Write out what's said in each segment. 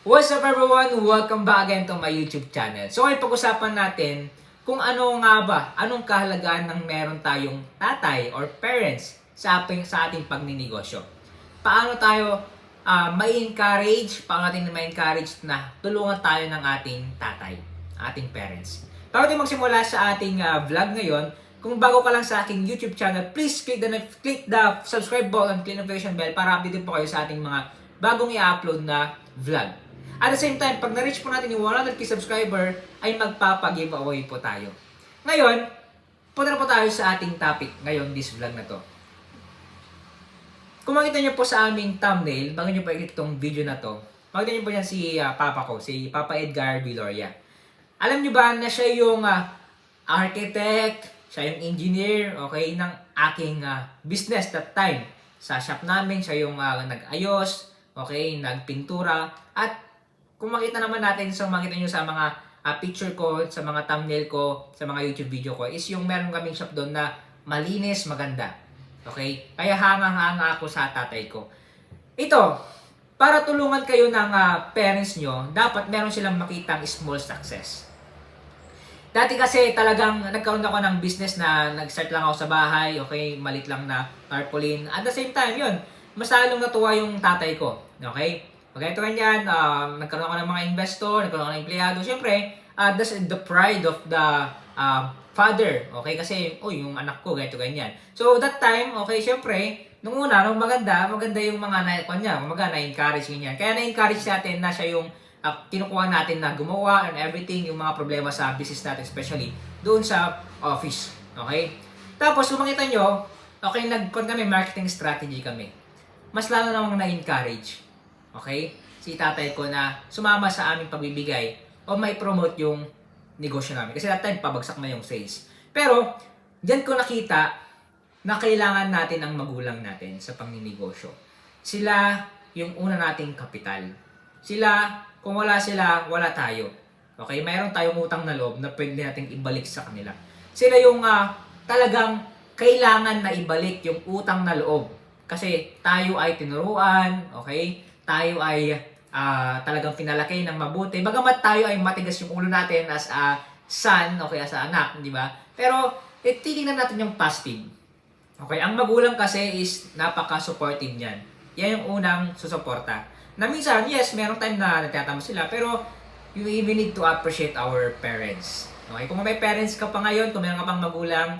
What's up everyone? Welcome back again to my YouTube channel. So ngayon pag-usapan natin kung ano nga ba, anong kahalagahan ng meron tayong tatay or parents sa ating pagninegosyo. Paano tayo paano natin ma-encourage na tulungan tayo ng ating tatay, ating parents. Bago tayo magsimula sa ating vlog ngayon, kung bago ka lang sa aking YouTube channel, please click the subscribe button, click notification bell para update po kayo sa ating mga bagong i-upload na vlog. At the same time, pag na-reach po natin yung 100k subscriber, ay magpapa-giveaway po tayo. Ngayon, punta na po tayo sa ating topic ngayon, this vlog na to. Kung makita nyo po sa aming thumbnail, bago nyo po i-click itong video na to, makita nyo po yan si Papa ko, si Papa Edgar Viloria. Alam nyo ba na siya yung architect, siya yung engineer, okay, ng aking business that time. Sa shop namin, siya yung nag-ayos, okay, nagpintura, at kung makita naman natin, so makita nyo sa mga picture ko, sa mga thumbnail ko, sa mga YouTube video ko, is yung meron kaming shop doon na malinis, maganda. Okay? Kaya hanga-hanga ako sa tatay ko. Ito, para tulungan kayo ng parents nyo, dapat meron silang makitang small success. Dati kasi talagang nagkaroon ako ng business na nag-start lang ako sa bahay, okay, malit lang na tarpaulin. At the same time, yun, mas lalong natuwa yung tatay ko, okay? Okay, ito ganyan, nagkaroon ako ng mga investor, nagkaroon ako ng empleyado. Siyempre, that's the pride of the father, okay? Kasi, yung anak ko, ganito ganyan. So, that time, okay, siyempre, nung maganda yung mga na-encourage ganyan. Kaya na-encourage natin na siya yung kinukuha natin na gumawa and everything, yung mga problema sa business natin, especially doon sa office, okay? Tapos, kung makita nyo, okay, kami marketing strategy kami. Mas lalo namang na-encourage, okay, si tatay ko na sumama sa aming pagbibigay o may promote yung negosyo namin. Kasi that time, pabagsak na yung sales. Pero, diyan ko nakita na kailangan natin ang magulang natin sa pangninegosyo. Sila yung una nating kapital. Sila, kung wala sila, wala tayo. Okay? Mayroon tayong utang na loob na pwede nating ibalik sa kanila. Sila yung talagang kailangan na ibalik yung utang na loob. Kasi tayo ay tinuruan, okay? Tayo ay talagang pinalaki ng mabuti. Bagamat tayo ay matigas yung ulo natin as a son, okay, as a anak, di ba? Pero, titingnan natin yung positive. Okay, ang magulang kasi is napaka-supportive niyan. Yan yung unang susuporta. Na minsan, yes, merong time na nagtatama sila, pero you even need to appreciate our parents. Okay, kung may parents ka pa ngayon, kung meron ka pang magulang,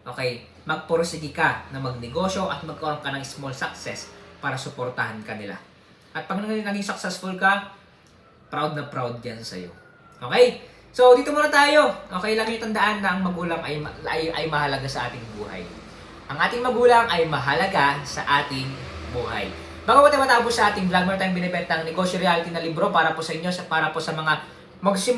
okay, magpursige ka na magnegosyo at magkaroon ka ng small success para suportahan ka nila. At pag naging successful ka, proud na proud yan sa'yo. Okay? So, dito muna tayo. Okay, lagi nyo tandaan na ang magulang ay mahalaga sa ating buhay. Ang ating magulang ay mahalaga sa ating buhay. Bago tayo matapos sa ating vlog, meron tayong binibentang negosyo reality na libro para po sa inyo, para po sa mga gusto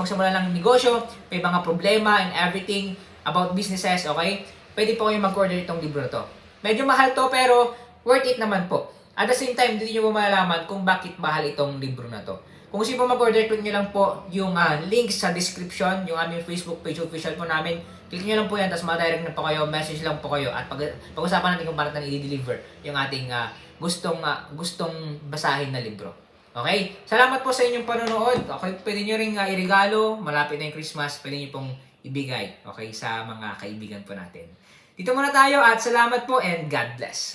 magsimula ng negosyo, may mga problema and everything about businesses, okay? Pwede po kayong mag-order itong libro na to. Medyo mahal to pero worth it naman po. At the same time, hindi nyo malalaman kung bakit mahal itong libro na to. Kung gusto mo mag-order, click nyo lang po yung link sa description, yung aming Facebook page official po namin. Click nyo lang po yan, tapos ma-direct na po kayo, message lang po kayo. At pag-usapan natin kung paano natin i-deliver yung ating gustong basahin na libro. Okay? Salamat po sa inyong panonood. Okay, pwede nyo rin i-regalo, malapit na yung Christmas, pwede nyo pong ibigay, okay, sa mga kaibigan po natin. Dito muna tayo at salamat po and God bless.